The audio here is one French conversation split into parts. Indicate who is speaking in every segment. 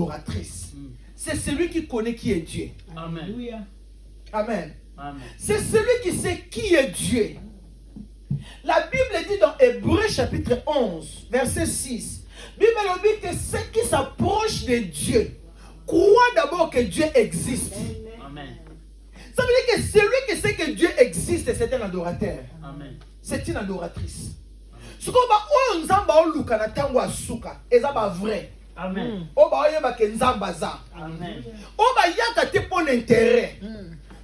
Speaker 1: adoratrice. C'est celui qui connaît qui est Dieu.
Speaker 2: Amen.
Speaker 1: Amen.
Speaker 2: Amen.
Speaker 1: C'est celui qui sait qui est Dieu. La Bible dit dans Hébreux chapitre 11, verset 6, Bible dit que ceux qui s'approchent de Dieu croient d'abord que Dieu existe.
Speaker 2: Amen.
Speaker 1: Ça veut dire que celui qui sait que Dieu existe, c'est un adorateur.
Speaker 2: Amen.
Speaker 1: C'est une adoratrice. Ce qu'on va nzamba oluka na tango asuka, eza ba vrai.
Speaker 2: Amen.
Speaker 1: Oba oyeba ke nzamba za.
Speaker 2: Amen.
Speaker 1: Oba yaka te pour l'intérêt.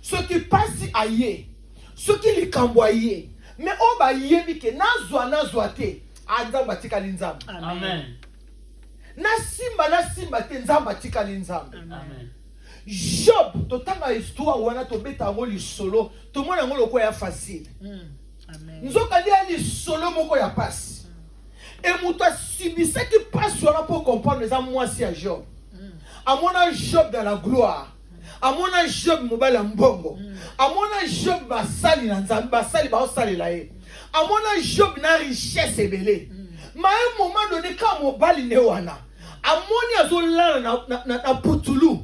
Speaker 1: Ce qui passe aye, ce qui likambo aye. Mais oba yebi ke nazwa te, nzamba tikali nzamba.
Speaker 2: Amen.
Speaker 1: Na simba te nzamba tikali nzamba.
Speaker 2: Amen.
Speaker 1: Job, totanga histoire wana tobeta ngo lisolo, tomona ngo loko ya facile.
Speaker 3: Amen.
Speaker 1: Nzoka dia lisolo moko ya passe. Et muto subissait qui passe wana pour comprendre les moi si à Job. À mon Job dans la gloire. À mon Job mobile mbongo. À mon Job basali na nzambe basali ba osali la ye. À mon Job na richesse ebele. Mais à un moment donné quand mobile ne wana, amoni azolala na putulu.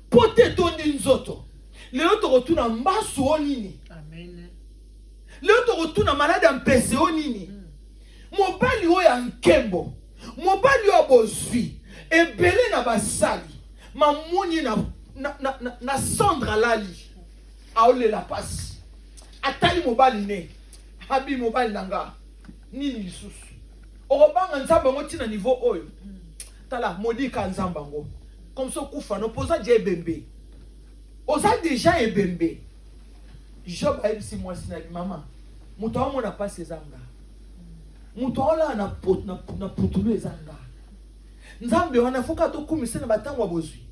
Speaker 1: Pote tondi nzoto. Lelo to retourna mbasu onini.
Speaker 3: Amen.
Speaker 1: Lelo to retourna malade mpese onini. Mobali oyo ya nkembo. Mobali oyo bozwi. Ebele na basali. Mamoni na Sandra lali. Aole la passe. Atali mobali ne. Habi mobali nanga. Nini lisusu. Orobanga nzamba ngoti na niveau oyo. Tala modika nzamba ngo. Comme ça, Koufa, nous posons déjà Ebembe. Osa déjà Ebembe. Job a dit moi, c'est maman. Moutoua, on n'a pas ces anga. Moutoua, là, on a poutulu les anga. Nzambe, on a fait qu'à tout commisser, n'a pas tant ou abosui.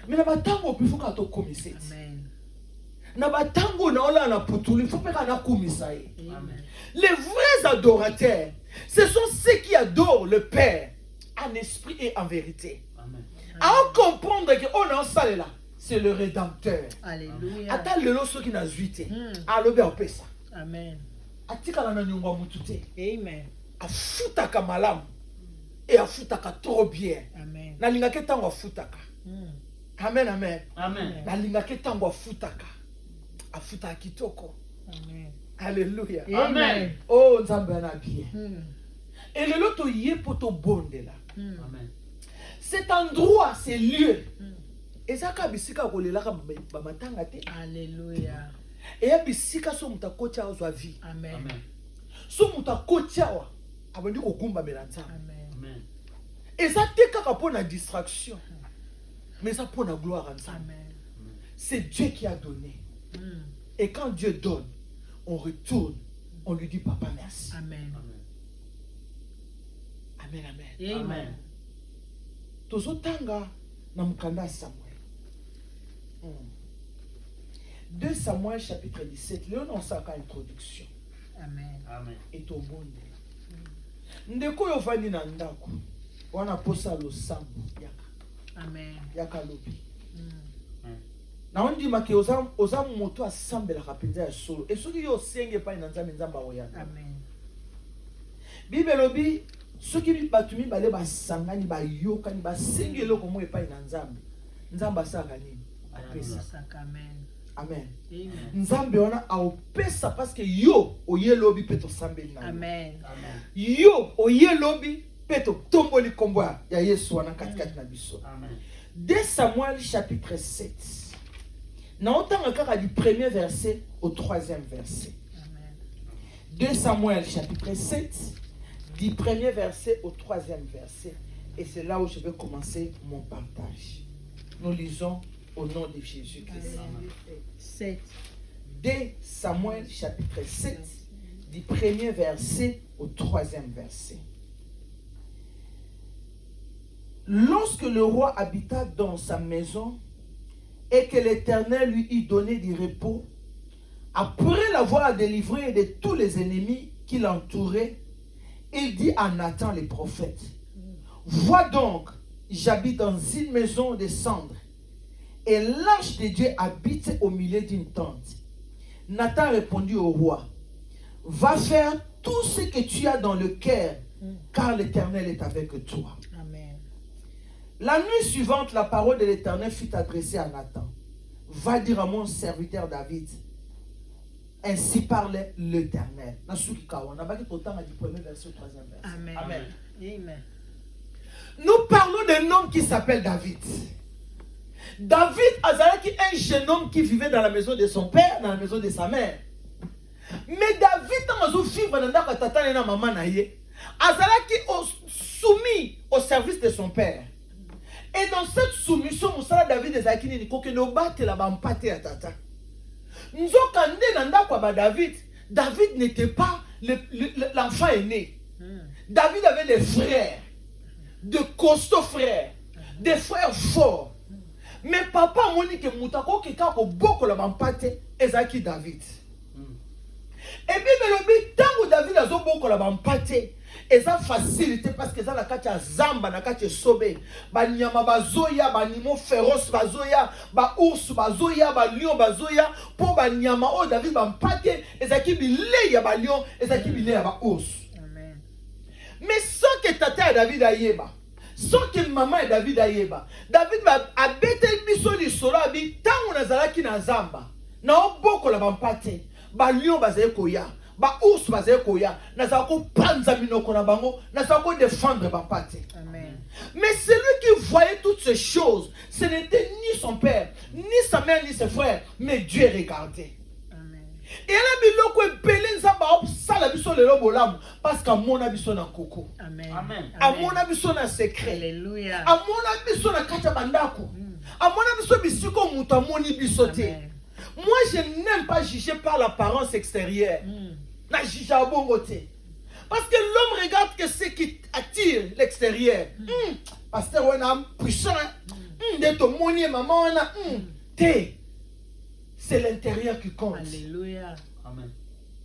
Speaker 1: Mais n'a pas tant ou plus faut qu'à tout commisser.
Speaker 3: Amen.
Speaker 1: N'a pas tant ou n'a pas poutulu, il faut pas qu'on a commisser.
Speaker 2: Amen.
Speaker 1: Les vrais adorateurs, ce sont ceux qui adorent le Père en esprit et en vérité.
Speaker 2: Amen.
Speaker 1: À comprendre que on a ça là, c'est le Rédempteur.
Speaker 3: Alléluia.
Speaker 1: Attends le lot qui n'a zuité. À l'obé au pesa.
Speaker 3: Amen.
Speaker 1: Atika la nyongwa mutute.
Speaker 3: Amen.
Speaker 1: A futaka malam. Et a futaka trop bien.
Speaker 3: Amen.
Speaker 1: Na linga ke tango a futaka. Amen, amen.
Speaker 2: Amen.
Speaker 1: Na linga ke tango a futaka. A futaka kitoko.
Speaker 3: Amen.
Speaker 1: Alléluia.
Speaker 3: Amen.
Speaker 1: Oh, nzambe na bien. Et le lot yé poto bonde là.
Speaker 2: Amen.
Speaker 1: Cet endroit, ces lieux. Et ça ka bisika kolela ka ba matanga te.
Speaker 3: Alléluia.
Speaker 1: Et ya bisika so mutakocha ozwa vie.
Speaker 3: Amen.
Speaker 2: Amen.
Speaker 1: So mutakocha wa abandi ko gumba melanza.
Speaker 3: Amen.
Speaker 2: Amen.
Speaker 1: Et ça te kaka pour la distraction. Mais ça pour la gloire ensemble.
Speaker 3: Amen.
Speaker 1: C'est Dieu qui a donné. Et quand Dieu donne, on retourne, on lui dit papa merci.
Speaker 3: Amen.
Speaker 1: Amen, amen.
Speaker 3: Amen.
Speaker 1: Tozotanga na mukanda Samuel. 2 Samuel chapitre 17. Léon on s'en introduction.
Speaker 3: Amen.
Speaker 2: Amen.
Speaker 1: Et au monde. Ndeko yo vandi na ndako. Wana posa lo sambo yaka.
Speaker 3: Amen.
Speaker 1: Yaka lobi. Na ondi make oza moto asambela kapenza ya solo. Et soki yo senge pa na nzambe nzamba oyana.
Speaker 3: Amen.
Speaker 1: Bible lobi soki batumi bale basangani bayokani basenge eloko mo epai na nzambe. Nzamba asaka nini? Apesa.
Speaker 3: Amen.
Speaker 1: Amen.
Speaker 3: Amen.
Speaker 1: Nzambe wana aopesa parce que yo oyelobi pe to sambeli na.
Speaker 3: Amen.
Speaker 2: Amen.
Speaker 1: Yo oyelobi pe to tomboli kombo ya Yesu wana katikati na biso.
Speaker 2: Amen.
Speaker 1: 2 Samuel chapitre 7. Na otanga kaka du premier verset au troisième verset.
Speaker 3: Amen.
Speaker 1: 2 Samuel chapitre 7, du premier verset au troisième verset. Et c'est là où je vais commencer mon partage. Nous lisons au nom de Jésus-Christ.
Speaker 3: 7.
Speaker 1: 2 Samuel chapitre 7, du premier verset au troisième verset. Lorsque le roi habita dans sa maison et que l'Éternel lui eut donné du repos, après l'avoir délivré de tous les ennemis qui l'entouraient, il dit à Nathan le prophète, « Vois donc, j'habite dans une maison de cendres, et l'ange de Dieu habite au milieu d'une tente. » Nathan répondit au roi, « Va faire tout ce que tu as dans le cœur, car l'Éternel est avec toi. »
Speaker 3: Amen.
Speaker 1: La nuit suivante, la parole de l'Éternel fut adressée à Nathan. Va dire à mon serviteur David, ainsi parle l'Éternel. On a du premier verset au troisième verset.
Speaker 3: Amen.
Speaker 1: Amen.
Speaker 3: Amen.
Speaker 1: Nous parlons d'un homme qui s'appelle David. David Azalaki, un jeune homme qui vivait dans la maison de son père, dans la maison de sa mère. Mais David, dans vivre dans la tata et la maman, Azalaki soumis au service de son père. Et dans cette soumission, David Azalaki ni ko que no bate la bampate ya tata. Nzokande nanda kwa David, David n'était pas l'enfant aîné. David avait des frères, de costauds frères, des frères forts. Mais papa moni que mutako kika ko boko la bampate ezaki David. Et puis le temps David a zo boko la bampate eza facilité parce que ça la kacha zamba na kacha sobe ba nyama bazoya ba nimo féroce bazoya ba ours bazoya ba lion bazoya pour ba nyama o David bampate ezaki bile ya ba lion ezaki bile ya ba ours.
Speaker 3: Amen.
Speaker 1: Mais sans que tata David ayeba, sans que maman et David ayeba, David va abete biso li solo abi tango nazalaki na zamba na oboko la bampate ba lion bazaye koya ba ours bazaye koya nazako panza minoko na bango nazako défendre bampate.
Speaker 3: Amen.
Speaker 1: Mais celui qui voyait toutes ces choses, ce n'était ni son père, ni sa mère, ni ses frères, mais Dieu regardait. Et elle a biloko ebele nzamba sala biso lelo bolamu parce qu'à mon abiso na koko.
Speaker 3: Amen.
Speaker 2: Amen.
Speaker 1: À mon abiso na secret.
Speaker 3: Alléluia.
Speaker 1: À mon abiso na kacha bandako. À mon abiso bisiko muta moni bisote.
Speaker 3: Amen.
Speaker 1: Moi je n'aime pas juger par l'apparence extérieure. Na juger à bongo te. Parce que l'homme regarde que ce qui attire l'extérieur. Pasteur on a puissant. De ton moni maman on a te. C'est l'intérieur qui compte.
Speaker 3: Alléluia.
Speaker 2: Amen.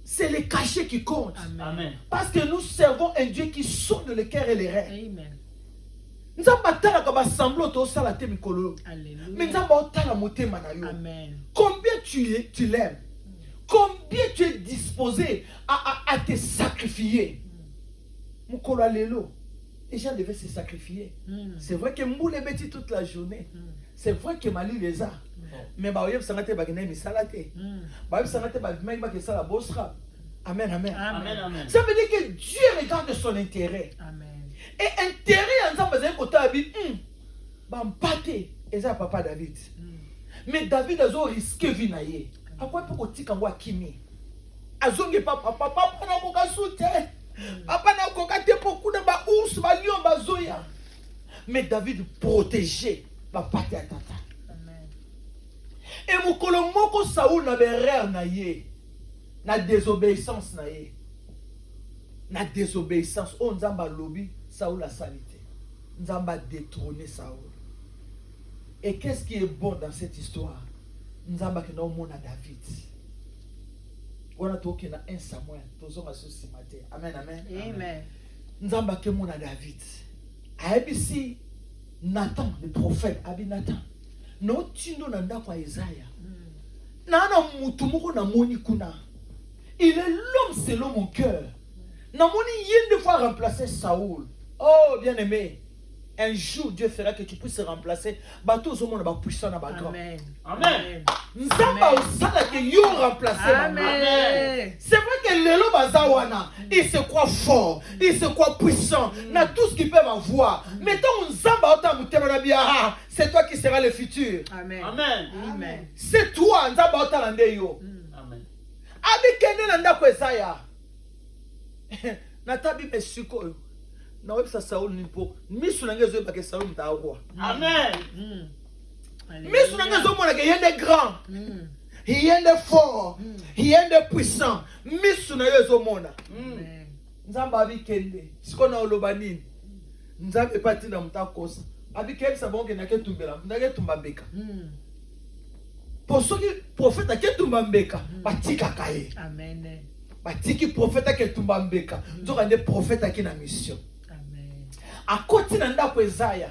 Speaker 1: C'est le cachet qui compte.
Speaker 2: Amen.
Speaker 1: Parce que nous servons un Dieu qui sonde le cœur et les reins.
Speaker 3: Amen.
Speaker 1: Nous avons battu comme semblant au salate mikolo. Mais nous
Speaker 3: Alléluia.
Speaker 1: avons battu la moté manayo.
Speaker 3: Amen.
Speaker 1: Combien tu l'aimes? Combien tu es disposé à te sacrifier? Mukolo lelo. Les gens devaient se sacrifier. C'est vrai que Mboule est bêti toute la journée. C'est vrai que Mali les a. Mais bah oyeb sanate bagine mi salate. Bah oyeb sanate bagine ba ke sala bosra. Amen, amen.
Speaker 2: Amen. Amen.
Speaker 1: Ça veut dire que Dieu regarde son intérêt.
Speaker 3: Amen.
Speaker 1: Et intérêt en ça bazé ko tabi ba mpate eza papa David. Mais David a zo risqué vie na ye. Akwa pe ko tika ngwa kimi. Azonge papa na ko kasute. Papa na ko kate beaucoup na ba ours ba lion ba zoya. Mais David protégé ba pate à tata. Et mukolo moko Saoul na berère na ye na désobéissance na ye na désobéissance on nzamba lobi Saoul a salité nzamba détrôné Saoul. Et qu'est-ce qui est bon dans cette histoire? Nzamba ke na mona David wana toke na 1 Samuel tozonga sosi matin. Amen, amen.
Speaker 3: Amen.
Speaker 1: Nzamba ke mona David ABC Nathan le prophète abi Nathan no tindo na ndako ya Isaiah. Nana mutu moko na moni kuna. Il est l'homme selon mon cœur. Na moni yende fois remplacer Saoul. Oh bien-aimé, un jour Dieu fera que tu puisses remplacer bateau au monde ba puissant na ba grand.
Speaker 3: Amen.
Speaker 2: Amen.
Speaker 1: Nzamba osala que yo remplacer.
Speaker 3: Amen.
Speaker 1: C'est vrai que lelo bazawana, il se croit fort, il se croit puissant, na tout ce qu'ils peuvent avoir. Mais tant Nzamba ota mutema na bia, c'est toi qui seras le futur.
Speaker 3: Amen.
Speaker 2: Amen.
Speaker 3: Amen.
Speaker 1: C'est toi Nzamba ota lande yo.
Speaker 2: Amen.
Speaker 1: Abi kende na ndako Esaya. Na tabi mesiko. Na websa Saul nimpo. Misu na ngezo ba ke Saul mtaagwa.
Speaker 2: Amen.
Speaker 1: Misu na ngezo mona ke yende grand. Yende fort. Yende puissant. Misu na yezo mona.
Speaker 3: Amen.
Speaker 1: Nzamba abi kende. Siko na oloba nini? Nzambe pati na mtakosa. Abi kende sabonge na ketumbela. Ndage tumbambeka. Pour ceux qui prophète à Ketumbambeka, batika kaye.
Speaker 3: Amen.
Speaker 1: Batiki prophète à Ketumbambeka. Nous avons des prophètes qui na mission.
Speaker 3: Amen.
Speaker 1: À côté de ndako Esaïa,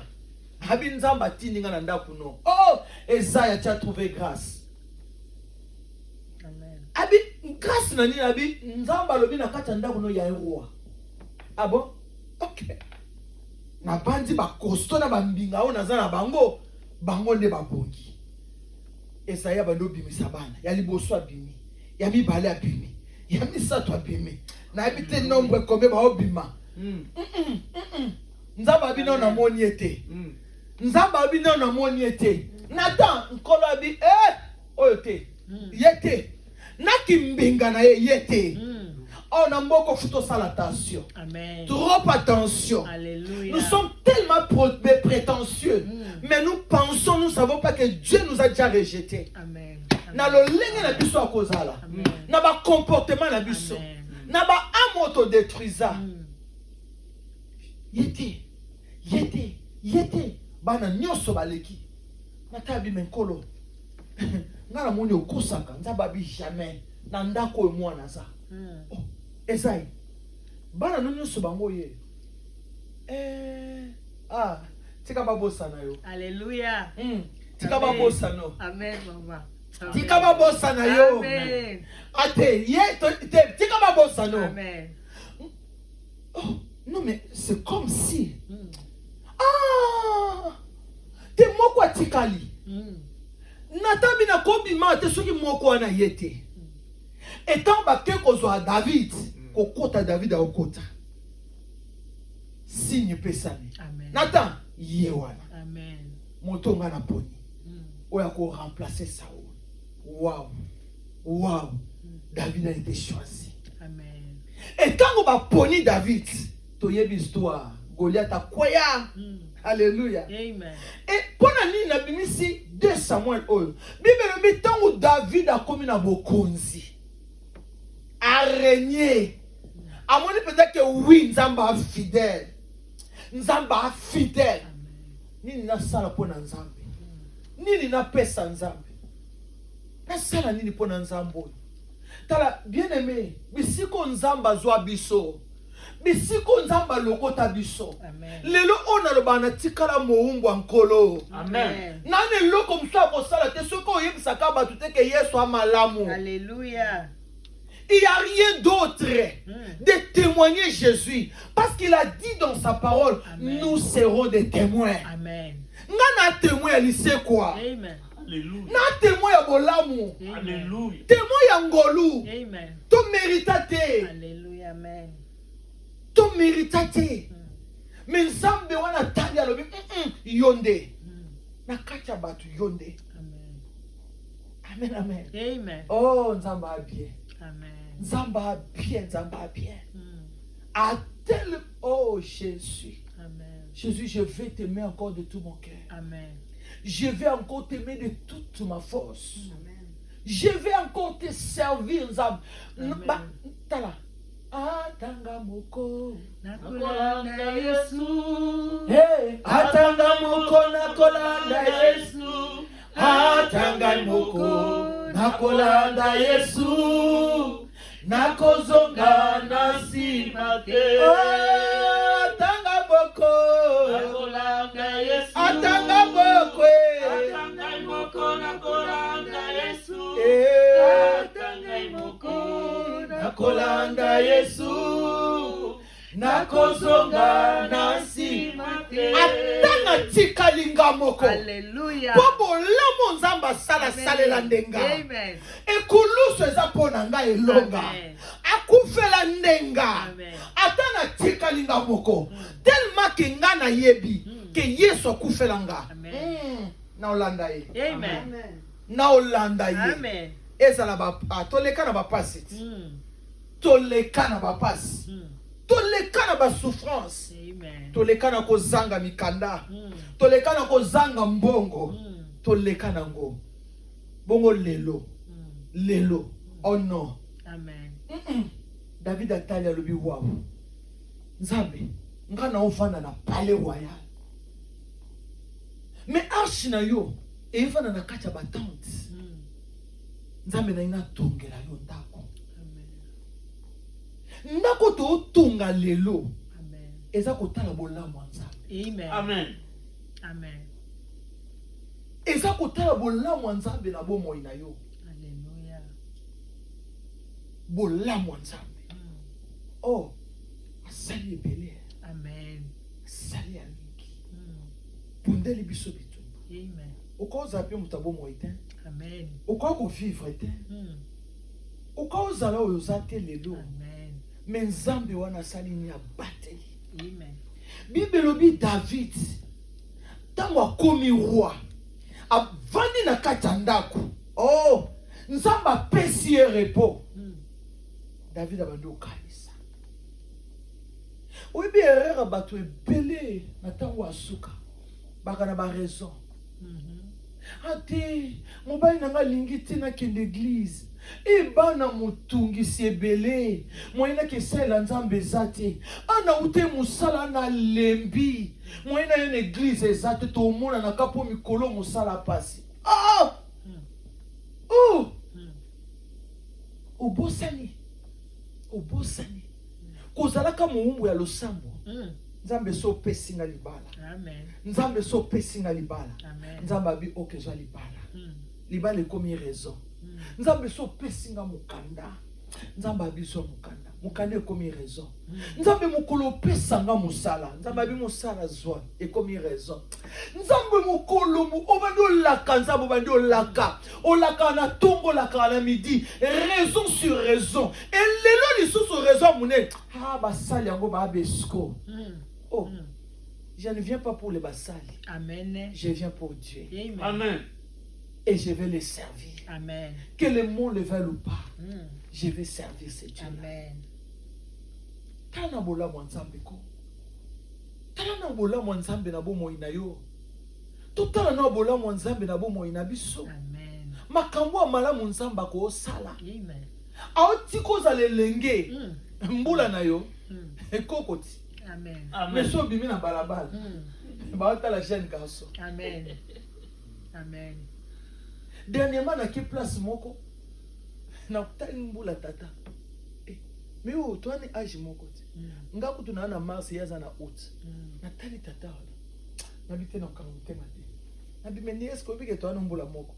Speaker 1: abi nzamba tindi nga ndako no. Oh, Esaïa tu as trouvé grâce.
Speaker 3: Amen.
Speaker 1: Abi grâce na nini abi nzamba lobi na kati ndako no ya roi. Ah bon? OK. na bandi ba kosto na bambinga o naza na bango bango nde babongi. Esaya bando bimisa bana ya liboso abimi ya mibale abimi ya misato abimi na habite nombre combien ba obima. Nzamba bino na moni ete. Nzamba bino na moni ete. Natan nkolo abi oyote yete nakimbinga na yete. On a beaucoup de ça l'attention.
Speaker 3: Amen.
Speaker 1: Trop attention.
Speaker 3: Alléluia.
Speaker 1: Nous sommes tellement prétentieux. Mais nous pensons, nous ne savons pas que Dieu nous a déjà rejetés.
Speaker 3: Amen.
Speaker 1: Na lo lenge na biso akozala. Na ba comportement na biso. Na ba amo autodétruisa. Yete. Bana nyoso baleki. Na tabi menkolo. Ngala moni okosaka, nzaba bi jamais. Na ndako e mwana za. Esai bana nonyo sobango ye tika babosa na yo.
Speaker 3: Alléluia.
Speaker 1: Tika babosa no.
Speaker 3: Amen mama.
Speaker 1: Tika babosa na yo.
Speaker 3: Amen.
Speaker 1: Ate tika babosa no.
Speaker 3: Amen.
Speaker 1: Oh non mais c'est comme si te moko atikali natabi na kobima te soki moko ana yete. Étant baké kozwa David, kokota David a okota. Signe pesani.
Speaker 3: Amen.
Speaker 1: Nathan, yewana.
Speaker 3: Amen.
Speaker 1: Motonga na poni. Oya ko remplacer Saoul. Wow. David a été choisi.
Speaker 3: Amen.
Speaker 1: Et quand on va poni David, toyebi histoire, Goliath a kwaya. Alléluia.
Speaker 3: Amen.
Speaker 1: Et pendant ni na bimisi 2 Samuel oyo. Bible mi tango David a commis na bokonzi. A régner. À mon peut-être que oui, Nzamba fidèle. Nzamba fidèle. Nini na sala pona Nzambe. Nini na pesa Nzambe. Na sala nini pona Nzambo. Tala bien-aimé, bisiko Nzamba zwa biso. Bisiko Nzamba lokota biso.
Speaker 3: Amen.
Speaker 1: Lelo ona lo bana tikala moumbu nkolo.
Speaker 3: Amen.
Speaker 1: Nane loko msa ko sala te soko yebisaka batu te ke Yesu amalamu.
Speaker 3: Alléluia.
Speaker 1: Il n'y a rien d'autre de témoigner Jésus. Parce qu'il a dit dans sa parole,
Speaker 3: Amen.
Speaker 1: Nous serons des témoins.
Speaker 3: Amen.
Speaker 1: Nana témoin, il sait quoi?
Speaker 3: Amen.
Speaker 2: Alléluia.
Speaker 1: Na témoin ya bolamu.
Speaker 2: Alléluia.
Speaker 1: Témoin ya ngolu.
Speaker 3: Amen.
Speaker 1: To méritate.
Speaker 3: Alléluia. Amen.
Speaker 1: To méritate. Mais nzambe wana tali alobi yonde. Na kacha batu yonde.
Speaker 3: Amen.
Speaker 1: Amen.
Speaker 3: Amen.
Speaker 1: Oh, nzamba bien.
Speaker 3: Amen.
Speaker 1: Nzamba bien. À tel... Oh, Jésus.
Speaker 3: Amen.
Speaker 1: Jésus, je vais t'aimer encore de tout mon cœur.
Speaker 3: Amen.
Speaker 1: Je vais encore t'aimer de toute ma force.
Speaker 3: Amen.
Speaker 1: Je vais encore te servir, Nzamba.
Speaker 3: Amen.
Speaker 1: Tala. Atanga moko.
Speaker 3: Nakolanda Yesu.
Speaker 1: Hey, atanga moko nakolanda Yesu. Atanga moko nakolanda Yesu. Nakozonga na simake. Atanga moko
Speaker 2: Nakolanda Yesu.
Speaker 1: atanga moko.
Speaker 2: Atanga moko nakolanda Yesu.
Speaker 1: Atanga
Speaker 2: moko
Speaker 1: nakolanda Yesu. Nakozonga na simake. Atanga tikalinga moko.
Speaker 3: Alléluia.
Speaker 1: Bobo lamo Nzamba sala salela ndenga.
Speaker 3: Amen.
Speaker 1: Ekulusu eza pona nga elonga.
Speaker 3: Amen.
Speaker 1: Akufela ndenga.
Speaker 3: Amen.
Speaker 1: Atana tikalinga moko. Tellement que nga na yebi que Yesu akufela nga.
Speaker 3: Amen.
Speaker 1: Na olanda ye.
Speaker 3: Amen.
Speaker 1: Na olanda ye.
Speaker 3: Amen.
Speaker 1: Ezala ba toleka na ba pasi. Toleka na ba pasi. Toleka na ba souffrance.
Speaker 3: Amen.
Speaker 1: Toleka na kozanga mikanda. Toleka na kozanga mbongo. Toleka na ngo. Bongo lelo. Lelo. Oh non.
Speaker 3: Amen.
Speaker 1: David atali alobi wow. Nzambe, nga na ofanda na palais royal. Mais arche na yo, efanda na kati ya ba tente. Nzambe na ina tongela yo ndako. Ndako to otunga lelo.
Speaker 3: Amen.
Speaker 1: Eza kotala bolamu ya Nzambe.
Speaker 3: Amen.
Speaker 2: Amen.
Speaker 3: Amen.
Speaker 1: Eza kotala bolamu ya Nzambe na bomoi na yo.
Speaker 3: Alléluia.
Speaker 1: Bolamu ya Nzambe. Oh, asali ebele.
Speaker 3: Amen.
Speaker 1: sali ya mingi
Speaker 3: Mm.
Speaker 1: pundeli biso bitumba
Speaker 3: Amen.
Speaker 1: okozala mpe moto abomoi te
Speaker 3: Amen.
Speaker 1: okoki kovivre te
Speaker 3: Mm.
Speaker 1: okozala oyo oza te lelo
Speaker 3: Amen.
Speaker 1: me nzambe wana asali nini abateli
Speaker 3: Amen.
Speaker 1: bible elobi david ntango akomi roi avandi na kati ya ndako nzambe apesi ye repos
Speaker 3: Mm.
Speaker 1: david abandi okanisa oyebi erreur bato ebele na ntango asuka baka na baraison ate mobali na nga alingi te nakende eglize ebana motungisi ebele moyenaki esalela nzambe eza te anauti mosala na lembi moyena ye na eglize eza te tomonanaka mpo mikolo mosala pasi obosani kozalaka mowumbu ya losambo nzambe so opesi nga libala nzambe so opesi nga libala nzambe abi okezwa libala libala ekomi raison nzambe so opesi nga mokanda nzambe abi zwa mokanda ekomi raison nzambe mokolo opesa nga mosala nzambe abi mosala zwa ekomi raison nzambe mokolo obandi olaka nzambe obandi olaka na ntongo olaka na midi raison sur raison elelo lisusu raison monene basali yango baabesko je ne viens pas pour les basali.
Speaker 3: Amen.
Speaker 1: Je viens pour Dieu.
Speaker 2: Amen.
Speaker 1: Et je vais les servir.
Speaker 3: Amen.
Speaker 1: Que le monde le veuille ou pas, je vais servir ces dieux.
Speaker 3: Amen.
Speaker 1: Tana bola mwanzambe ko. Tana bola mwanzambe na bomo inayo. Totala na bola mwanzambe na bomo inabiso.
Speaker 3: Amen.
Speaker 1: Makambo malamu nzamba ko sala.
Speaker 3: Amen.
Speaker 1: Aotiko za lelenge. Mbula na yo. Ekokoti.
Speaker 3: Amen.
Speaker 1: Mais so bimi na balabala. Baota la jeune garçon.
Speaker 3: Amen. Amen.
Speaker 1: Dernièrement na ki place moko. Na kutani mbula tata. Mais oh toi ni âge moko. Nga kutu na mars yaza na août. Na tani tata. Na bite na kangote mate. Na bi meni est-ce que bike toi na mbula moko.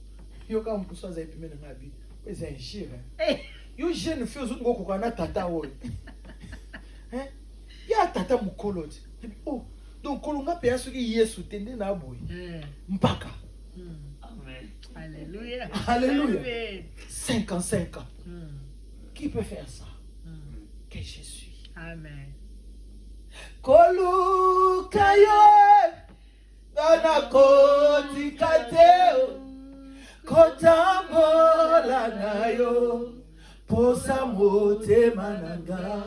Speaker 1: Yo ka mpuso za epime na ngabi. C'est un chire. Yo jeune fille zo ngoko kana tata oyo. Ya tata mukolo. Donc kolonga pe asoki Yesu tende na boy. Mpaka.
Speaker 2: Amen.
Speaker 3: Alléluia.
Speaker 1: Alléluia. 55 ans. Qui peut faire ça? Que Jésus.
Speaker 3: Amen.
Speaker 1: Koluka yo na koti kateo kotambola na yo posa motema nanga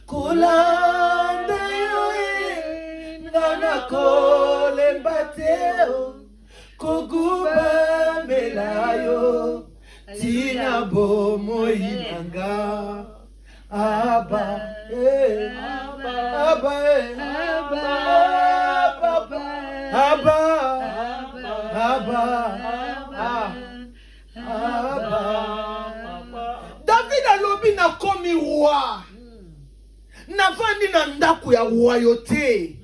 Speaker 1: kulanda yo na kolemba teo koguba melayo tina bomoi nanga Abba, David alobi na komi roi. Navandi na ndaku ya royauté.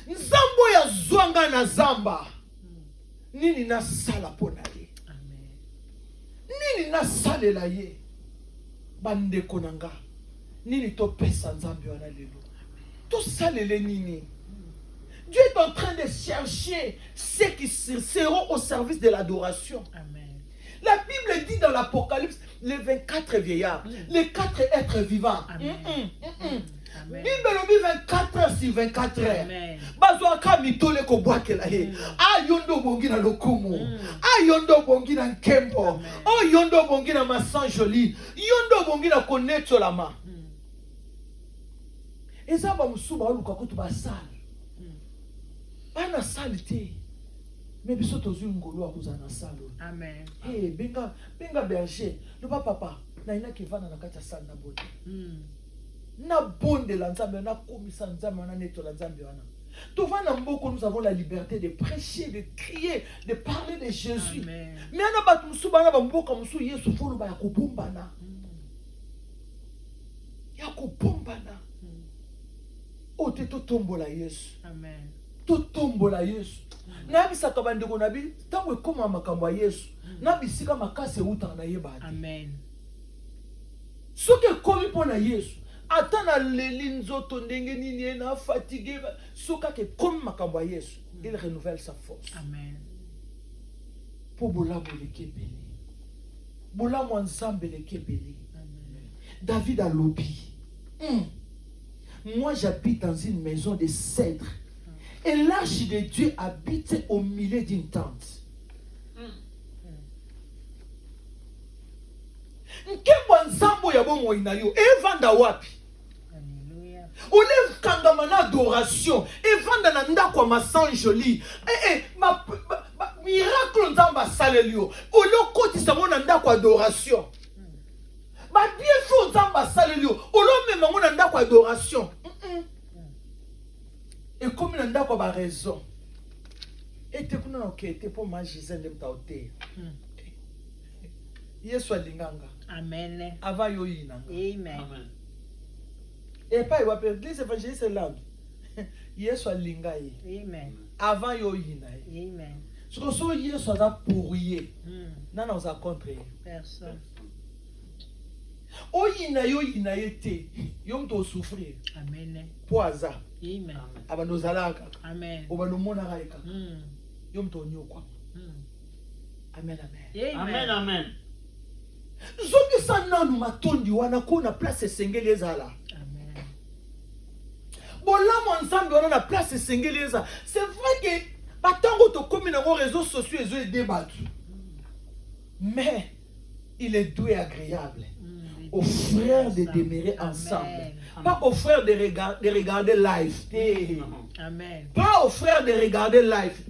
Speaker 1: Nzambo ya zwanga na zamba. Nini na sala pona ye. Nini na salela ye. Bandeko nanga nini to pesa nzambe wana lelo to salele nini. Dieu est en train de chercher ceux qui seront au service de l'adoration.
Speaker 3: Amen.
Speaker 1: La Bible dit dans l'Apocalypse les 24 vieillards, les 4 êtres vivants. Bible dit 24 heures sur 24 heures. Bazwa ka mitole ko bwakela he. Yondo bongi na lokumu. Yondo bongi na nkembo. Yondo bongi na masan joli. Yondo bongi na konetso la ma. Eza ba musuba oluka kutu basali. Bana sali te. Mais biso tozu ngolo akuzana salo.
Speaker 3: Amen.
Speaker 1: Benga berger. Le papa na ina kivana na kati ya sali na bote. Na bonde la nzambe na komisa nzambe na neto la nzambe wana. Touvent na mboko nous avons la liberté de prêcher, de crier, de parler de Jésus.
Speaker 3: Amen.
Speaker 1: Mais ana batu musu bana ba mboka musu Yesu folo ba yakobombana. Yakobombana. Ote to tombola Yesu.
Speaker 3: Amen.
Speaker 1: To tombola Yesu. Na bisaka bandeko na bi tango ekoma makambo ya Yesu. Na bisika makase uta na yeba.
Speaker 3: Amen.
Speaker 1: Soki ekomi pona Yesu. ata na leli nzoto ndenge nini ye na fatigué soka ke comme makambo ya Yesu il renouvelle sa force.
Speaker 3: Amen.
Speaker 1: Po bolamu eleki ebele, bolamu ya Nzambe eleki ebele. David a lobby. Moi j'habite dans une maison de cèdre et l'arche de Dieu habite au milieu d'une tente. Nkembo Nzambo ya bomoi na yo evanda wapi?
Speaker 3: Alléluia.
Speaker 1: Ole kangama na adoration evanda na ndako ya masan joli. Miracle Nzambe asaleli yo ole okotisa ngo na ndako ya adoration. Ba bien fait Nzambe asaleli yo ole omema ngo na ndako ya adoration. Et comme na ndako ya ba raison ete kuna okete po magicien de mtaote. Yesu alinganga.
Speaker 3: Amen.
Speaker 1: Avant yo yinanga.
Speaker 3: Amen.
Speaker 2: Amen.
Speaker 1: Et pas il va perdre l'église évangéliste c'est là. Yesu alinga ye.
Speaker 3: Amen.
Speaker 1: Avant yo yina ye.
Speaker 3: Amen.
Speaker 1: Ce que so Yesu a pourrier. Nana oza contre ye.
Speaker 3: Personne.
Speaker 1: O yina ye te. Yo mto souffrir.
Speaker 3: Amen.
Speaker 1: Poaza.
Speaker 3: Amen.
Speaker 1: Abando zalaka.
Speaker 3: Amen.
Speaker 1: Obano mona raika. Yo mto nyokwa. Amen amen.
Speaker 2: Amen. Amen.
Speaker 1: Zongi sananu matondi wana ko na place esengeli ezala.
Speaker 3: Amen.
Speaker 1: Bolamu Nzambe wana na place esengeli ezala. C'est vrai que batango to komi na réseaux sociaux ezo débattre. Mais il est doux et agréable aux frères de demeurer ensemble. Pas aux frères de regarder live.
Speaker 3: Amen.
Speaker 1: Pas aux frères de regarder live.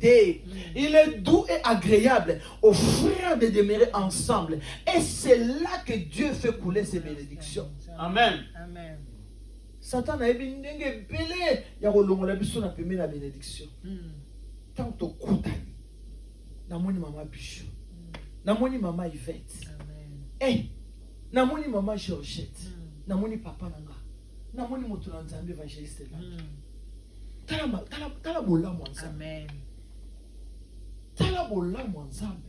Speaker 1: Il est doux et agréable aux frères de demeurer ensemble. Et c'est là que Dieu fait couler ses bénédictions.
Speaker 2: Amen.
Speaker 3: Amen.
Speaker 1: Satan a dit ndenge belé ya kolongola biso na pembe na bénédiction. Tant to kutani. Namoni mama Bichou. Namoni mama Yvette. Eh, namoni mama Georgette. Namoni papa nanga. Namoni moto na Nzambe évangéliste là. Tala bolamu ya Nzambe.
Speaker 3: Amen.
Speaker 1: Tala bolamu ya Nzambe.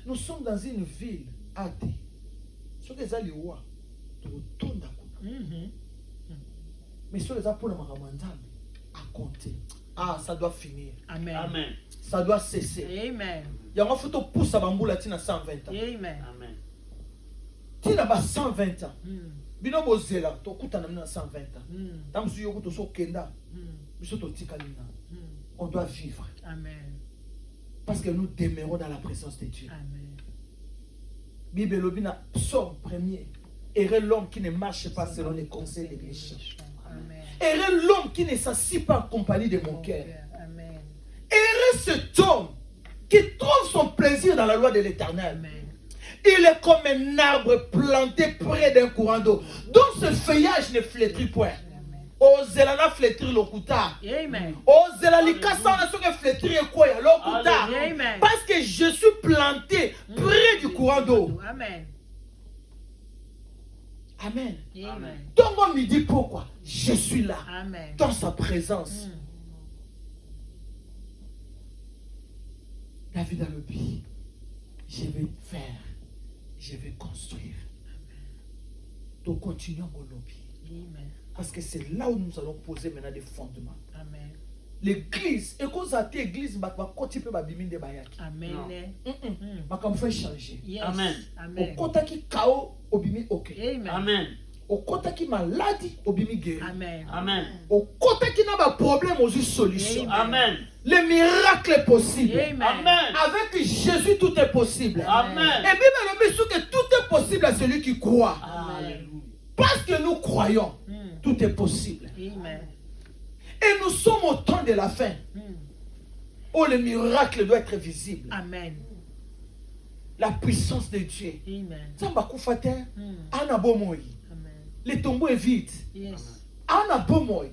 Speaker 1: Nous sommes dans une ville athée. Ce que ça liwa to tonda kuna. Mais ce que ça pour la makambo ya Nzambe à compter. Ah, ça doit finir.
Speaker 3: Amen.
Speaker 2: Amen.
Speaker 1: Ça doit cesser.
Speaker 3: Amen.
Speaker 1: Yango photo pousse bambula tina 120 ans.
Speaker 3: Amen.
Speaker 2: Amen.
Speaker 1: Tina ba 120 ans. Bino bozela to kuta na 120 ans. Tam su yoko to so kenda. Biso to tikalina. On doit vivre.
Speaker 3: Amen.
Speaker 1: Parce que nous demeurons dans la présence de Dieu.
Speaker 3: Amen.
Speaker 1: Bible lobina psaume premier. Heureux l'homme qui ne marche pas selon les conseils des méchants.
Speaker 3: Amen.
Speaker 1: Heureux l'homme qui ne s'assit pas en compagnie de mon cœur.
Speaker 3: Amen.
Speaker 1: Heureux cet homme qui trouve son plaisir dans la loi de l'Éternel.
Speaker 3: Amen.
Speaker 1: Il est comme un arbre planté près d'un courant d'eau, dont ce feuillage ne flétrit point. Ozela na flétrir l'okuta.
Speaker 3: Amen.
Speaker 1: Ozela likasa na soke flétrir quoi ya l'okuta.
Speaker 3: Amen.
Speaker 1: Parce que je suis planté près du courant d'eau.
Speaker 3: Amen.
Speaker 1: Amen.
Speaker 3: Amen.
Speaker 1: Donc on me dit pourquoi je suis là
Speaker 3: Amen.
Speaker 1: dans sa présence. David a le but. Je vais faire. Je vais construire. Donc continuons mon lobby.
Speaker 3: Amen.
Speaker 1: Parce que c'est là où nous allons poser maintenant des fondements.
Speaker 3: Amen.
Speaker 1: L'église, et quand ça a été église, va continuer à bimine de bayaki.
Speaker 3: Amen.
Speaker 1: Ma comme fait changer.
Speaker 3: Yes.
Speaker 2: Amen.
Speaker 1: Au
Speaker 3: Amen.
Speaker 1: côté qui chaos, au bimi ok.
Speaker 3: Amen.
Speaker 2: Amen.
Speaker 1: Au côté qui maladie, au bimi guéri.
Speaker 3: Amen.
Speaker 2: Amen.
Speaker 1: Au côté qui n'a pas de problème, aux solution.
Speaker 2: Amen.
Speaker 1: Le miracle est possible.
Speaker 3: Amen.
Speaker 2: Amen.
Speaker 1: Avec Jésus, tout est possible.
Speaker 2: Amen.
Speaker 1: Et Bible nous dit que tout est possible à celui qui croit.
Speaker 2: Alléluia.
Speaker 1: Parce que nous croyons, tout est possible.
Speaker 3: Amen.
Speaker 1: Et nous sommes au temps de la fin. Où le miracle doit être visible.
Speaker 3: Amen.
Speaker 1: La puissance de Dieu.
Speaker 3: Amen.
Speaker 1: Samba kufate, ana bomoi.
Speaker 3: Amen.
Speaker 1: Le tombeau est vide.
Speaker 3: Yes.
Speaker 1: Ana bomoi.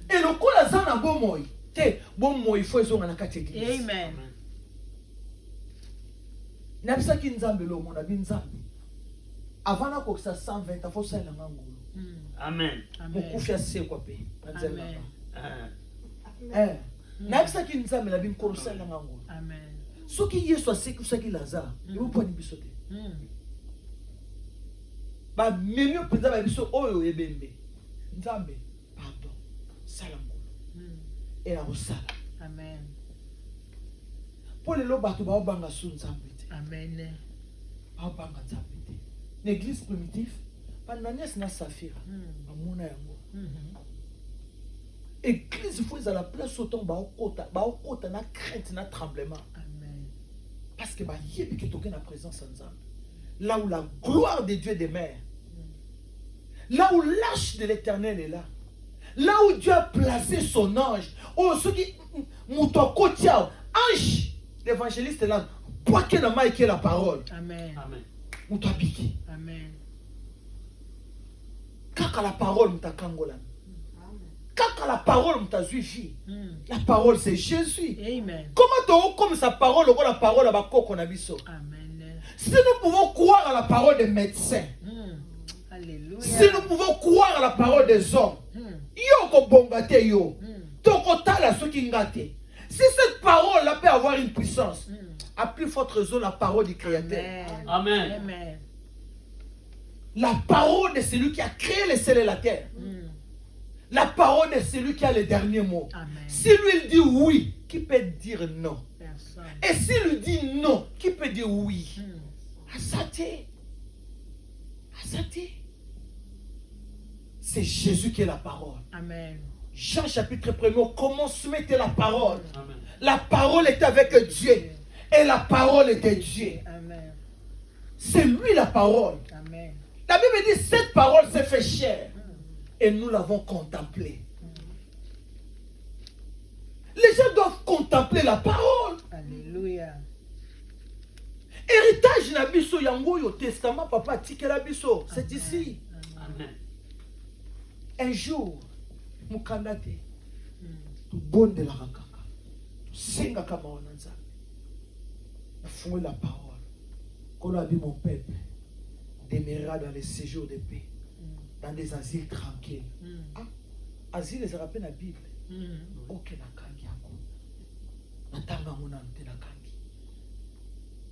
Speaker 1: Et le coup la zana bomoi. Te bomoi faut ezonga na kati église.
Speaker 3: Amen.
Speaker 1: Nabisa ki nzambe lo mona bi nzambe. Avant na kokisa 120 afo sala ngangolo.
Speaker 2: Amen.
Speaker 3: Amen.
Speaker 1: Okufia se kwa pe. Nzela.
Speaker 3: Amen.
Speaker 1: Nabisa ki nzambe na bi nkoro sala ngangolo.
Speaker 3: Amen.
Speaker 1: Soki Yesu aseki usaki Lazare, ibo poni bisote. ba memio penza ba biso oyo ebembe nzambe pardon salam et la osala
Speaker 3: Amen.
Speaker 1: pour le bato ba obanga su nzambe te
Speaker 3: Amen.
Speaker 1: ba obanga nzambe te l'église primitive Ananias na Saphira amona yango église faut à la place autant ba okota na crainte na tremblement.
Speaker 3: Amen.
Speaker 1: Parce que yebi que toke na présence ensemble. Là où la gloire de Dieu demeure. Là où l'arche de l'Éternel est là. Là où Dieu a placé son ange. Oh, ceux qui moutoko tiao, ange, l'évangéliste est là. Pour que la maille qui est la parole.
Speaker 3: Amen.
Speaker 2: Amen.
Speaker 1: Moutapiki.
Speaker 3: Amen.
Speaker 1: Kaka la parole moutakangola. Kaka la parole moutazuifi. La parole c'est Jésus.
Speaker 3: Amen.
Speaker 1: Comment tu comme sa parole, la parole à bakoko na biso.
Speaker 3: Amen.
Speaker 1: Si nous pouvons croire à la parole des médecins,
Speaker 3: Alléluia.
Speaker 1: si nous pouvons croire à la parole des hommes, yo ko bongate yo, tokota la ce qui ngate. Si cette parole là peut avoir une puissance, à plus forte raison la parole du Créateur.
Speaker 2: Amen.
Speaker 3: Amen.
Speaker 1: La parole de celui qui a créé les cieux et la terre. La parole de celui qui a le dernier mot.
Speaker 3: Amen.
Speaker 1: Si lui il dit oui, qui peut dire non?
Speaker 3: Personne.
Speaker 1: Et s'il lui dit non, qui peut dire oui? Asate. Asate. C'est Jésus qui est la parole.
Speaker 3: Amen.
Speaker 1: Jean chapitre 1er, au commencement était la parole.
Speaker 2: Amen.
Speaker 1: La parole était avec Dieu. Et la parole était Dieu.
Speaker 3: Amen.
Speaker 1: C'est lui la parole.
Speaker 3: Amen.
Speaker 1: La Bible dit, cette parole s'est fait chair. Et nous l'avons contemplée. Les gens doivent contempler la parole.
Speaker 3: Alléluia.
Speaker 1: Héritage na biso yango yo testament papa tikela biso. C'est ici.
Speaker 2: Amen.
Speaker 1: Un jour, mukanda te. Tu bonne de la rakaka. Tu senga kama wananza. Fouille la parole. Qu'on a dit mon peuple demeurera dans les séjours de paix. Dans des asiles tranquilles. Ah, asile les rappelle la Bible. Ok na kangi yako. Natanga mona mte na kangi.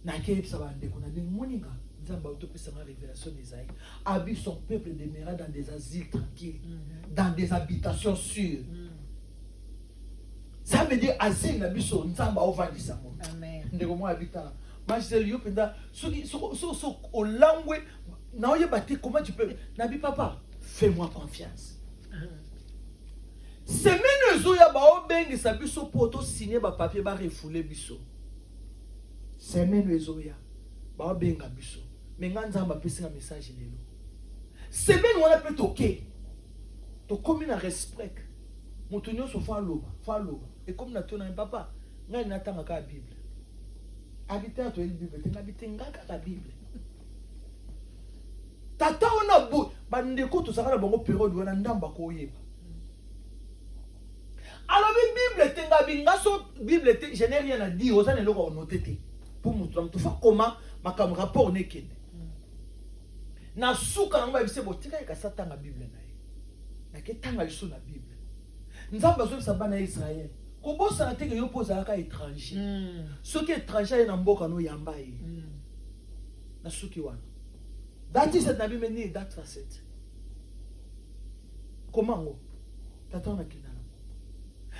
Speaker 1: Na kebisa bande kuna ni moninga. Nzamba utopesa na révélation d'Isaïe. Abi son peuple demeurera dans des asiles tranquilles. Dans des habitations sûres. Ça veut dire asile na biso nzamba ovandisa mo.
Speaker 3: Amen.
Speaker 1: Ndeko mo habita. Moi je lui penda so olangwe na oyebate comment tu peux nabi papa fais-moi confiance. Semaine ozoya ba obengisa biso poto signer ba papier ba refouler biso. Semaine ozoya ba obenga biso. Mais nganzamba pesinga message lelo. Semaine wana peut toquer. To comme na respect. Moto nyonso fa loba. Et comme na tona papa, ngai natanga ka Bible. Habiter to Bible, te nabite ngaka ka Bible. Tata ona bo bandeko to saka na bango période wana ndamba ko yeba. Alors Bible tenga bingaso Bible te je n'ai rien à dire, osa ne loko noter te. Pour mutu tu fa comment makam rapport nekende. Na suka na ngaba bise botika ka satanga Bible na ye. Na ke tanga liso na Bible. Nzamba zo sabana Israël. Kobosa na teke yo poza ka étranger. Ce qui est étranger na mboka no yamba ye. Na suki wana. Dati cette nabi meni date facette. Comment ngo? Tata na kinana.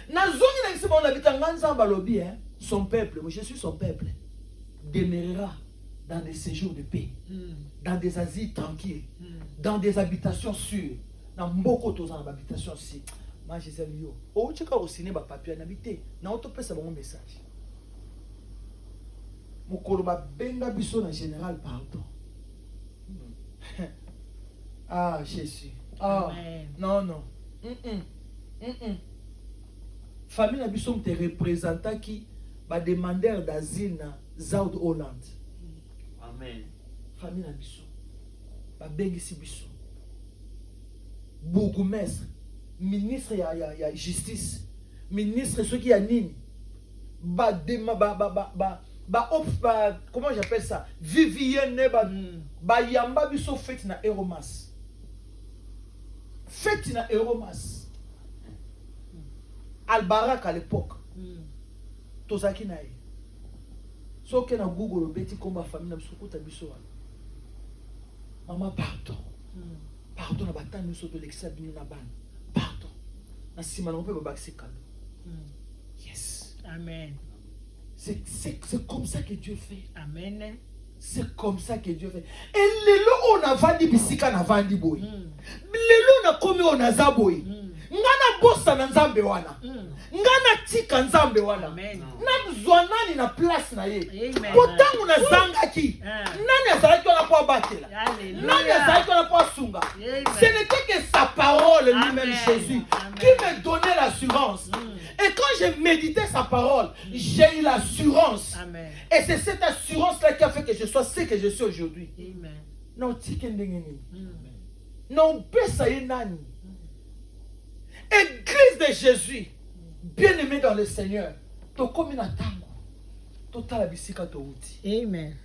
Speaker 1: Na zongi na kisi bona bitanga nzamba lobi son peuple, moi je suis son peuple, demeurera dans des séjours de paix, dans des asiles tranquilles, dans des habitations sûres. Na mboko toza na habitation si. Moi je sais yo. O chika au cinéma papier n'habité. Na autopesa bon message. Mukolo ba benga biso na général pardon. Ah, Jésus. Ah,
Speaker 3: Amen.
Speaker 1: non. Famille na biso te représentant qui va demandeur d'asile na South Holland.
Speaker 2: Amen.
Speaker 1: Famille na biso. Ba bengisi biso. Bourgmestre, ministre ya justice, ministre ceux qui a nini. Comment j'appelle ça? Vivienne ba yamba biso fête na Eromas. Fête na Eromas. Al-Barak à l'époque. Tozaki na ye. So que na Google beti komba famille na biso kota biso. Maman pardon. Pardon na bata nyonso tolekisa bino na bana. Pardon. Na nsima na mpe babakisi kalo. Yes.
Speaker 3: Amen.
Speaker 1: C'est comme ça que Dieu fait.
Speaker 3: Amen.
Speaker 1: C'est comme ça que Dieu fait. Et lelo on a vendu bisika na vandi boy. Lelo na komi on a zaboy. Ngana bossa na nzambe wana. Ngana tika nzambe wana.
Speaker 3: Amen.
Speaker 1: Na mzwanani na place na ye.
Speaker 3: Amen.
Speaker 1: Potangu na zangaki. Nani azalaki wana kwa batela. Nani azalaki wana kwa sunga. Ce n'était que sa parole lui-même Jésus qui me donnait l'assurance. Et quand j'ai médité sa parole, j'ai eu l'assurance.
Speaker 3: Amen.
Speaker 1: Et c'est cette assurance-là qui a fait que je sois ce que je suis aujourd'hui.
Speaker 3: Amen.
Speaker 1: Non, tika ndenge nini. Non, pesa ye nani. Église de Jésus, bien-aimé dans le Seigneur, to komi na tango, to tala bisika to uti.
Speaker 3: Amen.